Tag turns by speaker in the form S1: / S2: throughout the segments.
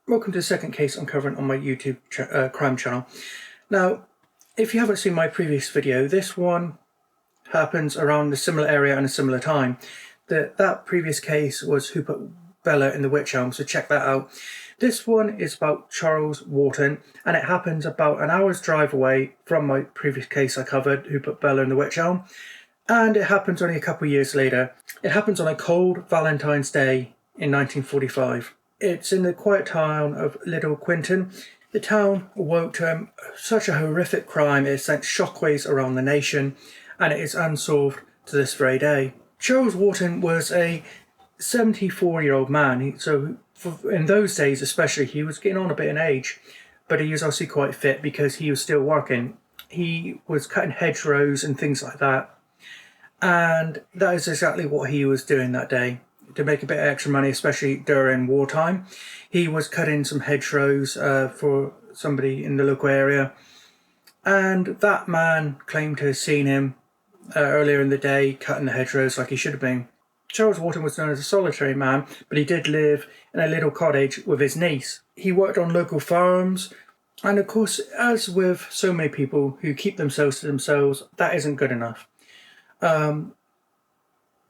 S1: Welcome to the second case I'm covering on my YouTube crime channel. Now, if you haven't seen my previous video, this one happens around a similar area and a similar time. That previous case was Who Put Bella in the Witch Elm, so check that out. This one is about Charles Walton, and it happens about an hour's drive away from my previous case I covered, Who Put Bella in the Witch Elm, and it happens only a couple of years later. It happens on a cold Valentine's Day in 1945. It's in the quiet town of Lower Quinton. The town awoke to such a horrific crime it sent shockwaves around the nation, and it is unsolved to this very day. Charles Walton was a 74-year-old man, so in those days especially, he was getting on a bit in age, but he was also quite fit because he was still working. He was cutting hedgerows and things like that, and that is exactly what he was doing that day. To make a bit of extra money, especially during wartime. He was cutting some hedgerows for somebody in the local area, and that man claimed to have seen him earlier in the day cutting the hedgerows like he should have been. Charles Walton was known as a solitary man, but he did live in a little cottage with his niece. He worked on local farms, and of course, as with so many people who keep themselves to themselves, that isn't good enough.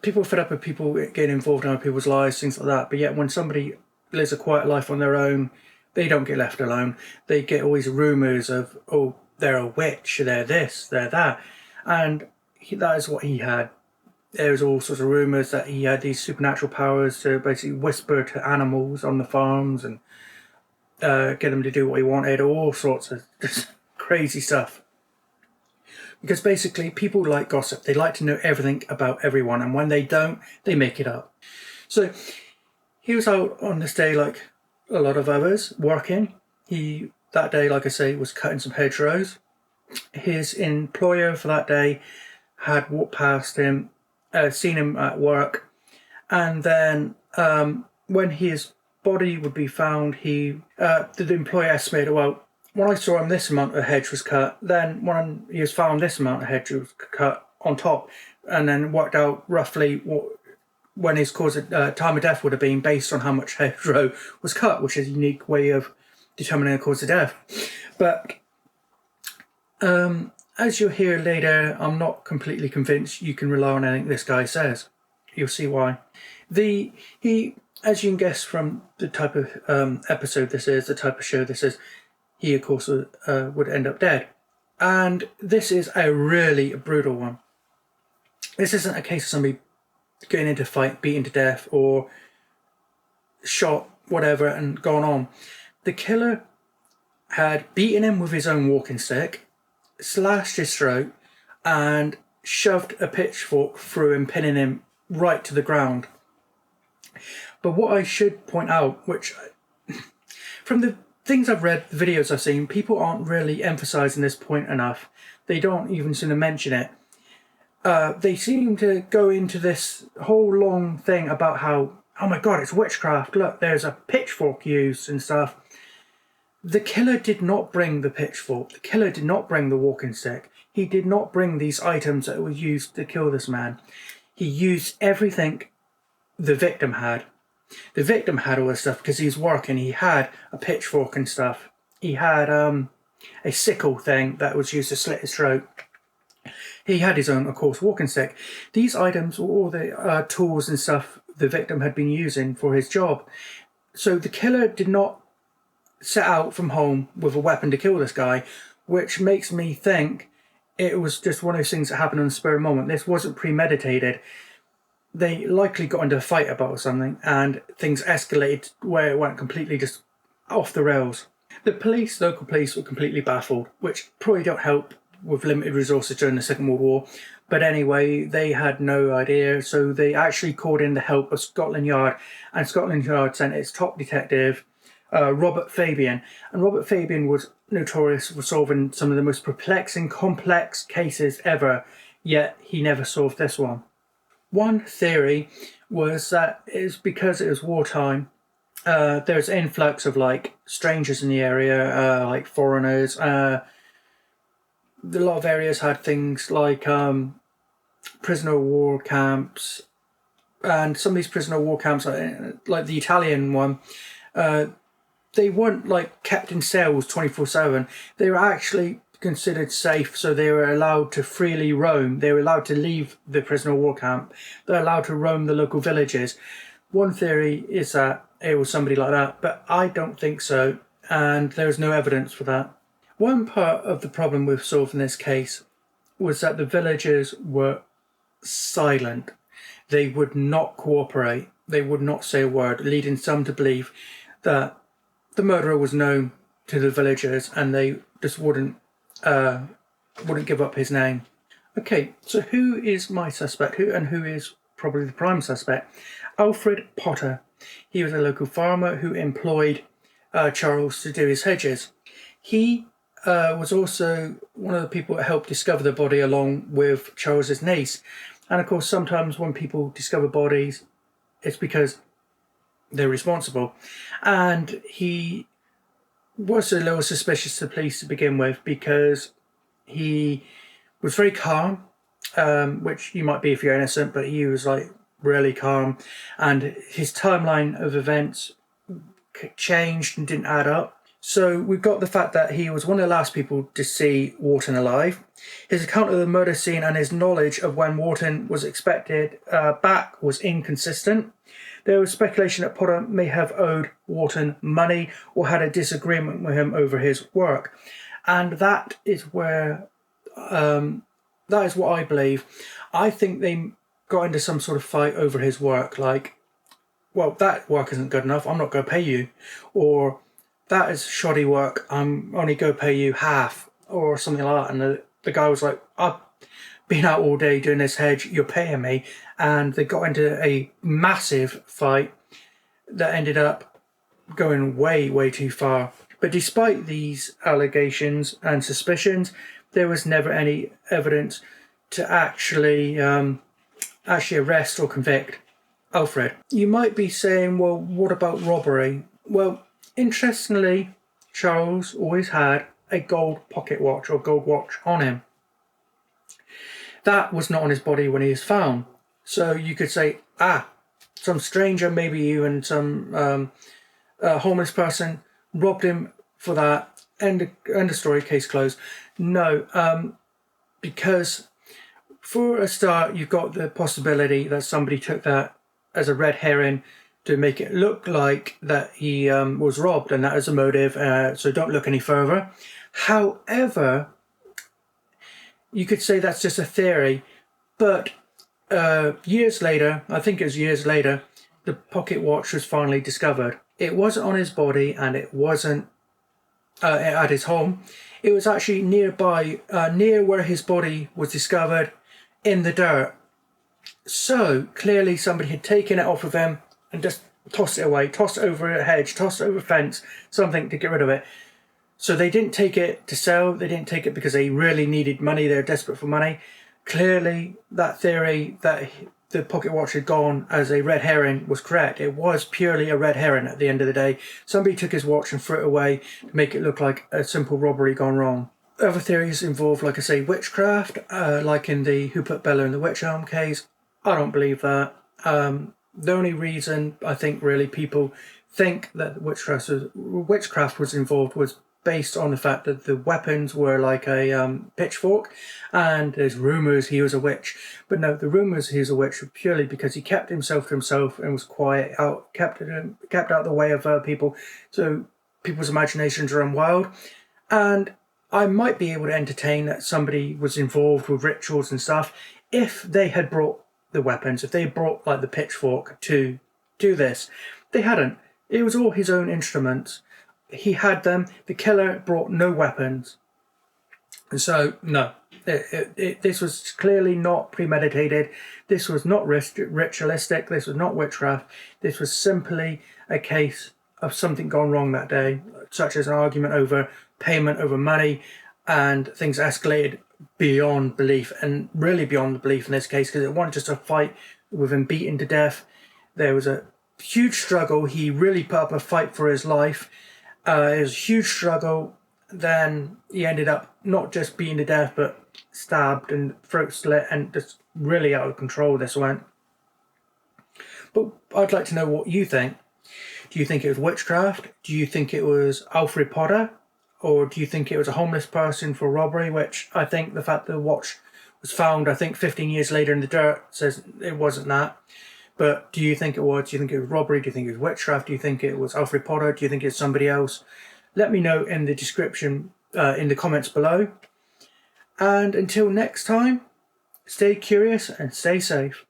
S1: People are fed up with people getting involved in other people's lives, things like that. But yet when somebody lives a quiet life on their own, they don't get left alone. They get always rumours of, oh, they're a witch, they're this, they're that. And that is what he had. There was all sorts of rumours that he had these supernatural powers to basically whisper to animals on the farms and get them to do what he wanted, all sorts of just crazy stuff. Because basically, people like gossip. They like to know everything about everyone, and when they don't, they make it up. So, he was out on this day like a lot of others, working. That day, like I say, was cutting some hedgerows. His employer for that day had walked past him, seen him at work, and then when his body would be found, the employer estimated, well, when I saw him, this amount of hedge was cut. Then when he was found, this amount of hedge was cut on top, and then worked out roughly when his time of death would have been based on how much hedgerow was cut, which is a unique way of determining the cause of death. But as you'll hear later, I'm not completely convinced you can rely on anything this guy says. You'll see why. As you can guess from the type of episode this is, the type of show this is, he, of course, would end up dead. And this is a really brutal one. This isn't a case of somebody getting into a fight, beaten to death, or shot, whatever, and gone on. The killer had beaten him with his own walking stick, slashed his throat, and shoved a pitchfork through him, pinning him right to the ground. But what I should point out, which from the things I've read, the videos I've seen, people aren't really emphasising this point enough. They don't even seem to mention it. They seem to go into this whole long thing about how, oh my god, it's witchcraft, look, there's a pitchfork used and stuff. The killer did not bring the pitchfork. The killer did not bring the walking stick. He did not bring these items that were used to kill this man. He used everything the victim had. The victim had all this stuff because he was working. He had a pitchfork and stuff. He had a sickle thing that was used to slit his throat. He had his own, of course, walking stick. These items were all the tools and stuff the victim had been using for his job. So the killer did not set out from home with a weapon to kill this guy, which makes me think it was just one of those things that happened on the spur of the moment. This wasn't premeditated. They likely got into a fight about something, and things escalated where it went completely just off the rails. The local police, were completely baffled, which probably don't help with limited resources during the Second World War. But anyway, they had no idea, so they actually called in the help of Scotland Yard, and Scotland Yard sent its top detective, Robert Fabian. And Robert Fabian was notorious for solving some of the most perplexing, complex cases ever, yet he never solved this one. One theory was that it's because it was wartime. There's an influx of like strangers in the area, like foreigners. A lot of areas had things like prisoner of war camps, and some of these prisoner of war camps, like the Italian one, they weren't like kept in cells 24/7. They were actually considered safe, so they were allowed to freely roam. They were allowed to leave the prisoner of war camp. They're allowed to roam the local villages. One theory is that it was somebody like that, but I don't think so, and there's no evidence for that. One part of the problem with solving this case was that the villagers were silent. They would not cooperate. They would not say a word, leading some to believe that the murderer was known to the villagers and they just wouldn't give up his name. Okay, so who is my suspect? Who is probably the prime suspect? Alfred Potter. He was a local farmer who employed Charles to do his hedges. He was also one of the people that helped discover the body along with Charles's niece. And of course, sometimes when people discover bodies, it's because they're responsible. And he was a little suspicious to the police to begin with because he was very calm, which you might be if you're innocent, but he was like really calm. And his timeline of events changed and didn't add up. So we've got the fact that he was one of the last people to see Walton alive. His account of the murder scene and his knowledge of when Walton was expected back was inconsistent. There was speculation that Potter may have owed Walton money or had a disagreement with him over his work. And that is where, that is what I believe. I think they got into some sort of fight over his work, like, well, that work isn't good enough, I'm not going to pay you. Or, that is shoddy work, I'm only going to pay you half, or something like that. And the guy was like, I've been out all day doing this hedge, you're paying me. And they got into a massive fight that ended up going way, way too far. But despite these allegations and suspicions, there was never any evidence to actually arrest or convict Alfred. You might be saying, well, what about robbery? Well, interestingly, Charles always had a gold pocket watch or gold watch on him. That was not on his body when he was found. So you could say, some stranger, maybe you and some homeless person robbed him for that. End of story, case closed. No, because for a start, you've got the possibility that somebody took that as a red herring to make it look like that he was robbed, and that is a motive, so don't look any further. However, you could say that's just a theory, but years later, I think it was years later, the pocket watch was finally discovered. It wasn't on his body and it wasn't at his home. It was actually nearby, near where his body was discovered, in the dirt. So clearly somebody had taken it off of him and just tossed it away, tossed it over a hedge, tossed it over a fence, something to get rid of it. So they didn't take it to sell, they didn't take it because they really needed money, they were desperate for money. Clearly that theory that the pocket watch had gone as a red herring was correct. It was purely a red herring at the end of the day. Somebody took his watch and threw it away to make it look like a simple robbery gone wrong. Other theories involve, like I say, witchcraft, like in the Who Put Bella in the Witch Elm case. I don't believe that. The only reason I think really people think that witchcraft was involved was based on the fact that the weapons were like a pitchfork, and there's rumours he was a witch. But no, the rumours he was a witch were purely because he kept himself to himself and was quiet, kept out of the way of people, so people's imaginations run wild. And I might be able to entertain that somebody was involved with rituals and stuff if they had brought the weapons, if they brought like the pitchfork to do this. They hadn't. It was all his own instruments. He had them. The killer brought no weapons. And so, no. This was clearly not premeditated. This was not ritualistic. This was not witchcraft. This was simply a case of something gone wrong that day, such as an argument over payment, over money, and things escalated beyond belief, and really beyond belief in this case, because it wasn't just a fight with him beaten to death. There was a huge struggle. He really put up a fight for his life. It was a huge struggle. Then he ended up not just beaten to death, but stabbed and throat slit, and just really out of control this went. But I'd like to know what you think. Do you think it was witchcraft? Do you think it was Alfred Potter? Or do you think it was a homeless person for robbery? Which I think the fact that the watch was found, I think 15 years later in the dirt, says it wasn't that. But do you think it was? Do you think it was robbery? Do you think it was witchcraft? Do you think it was Alfred Potter? Do you think it's somebody else? Let me know in the description, in the comments below. And until next time, stay curious and stay safe.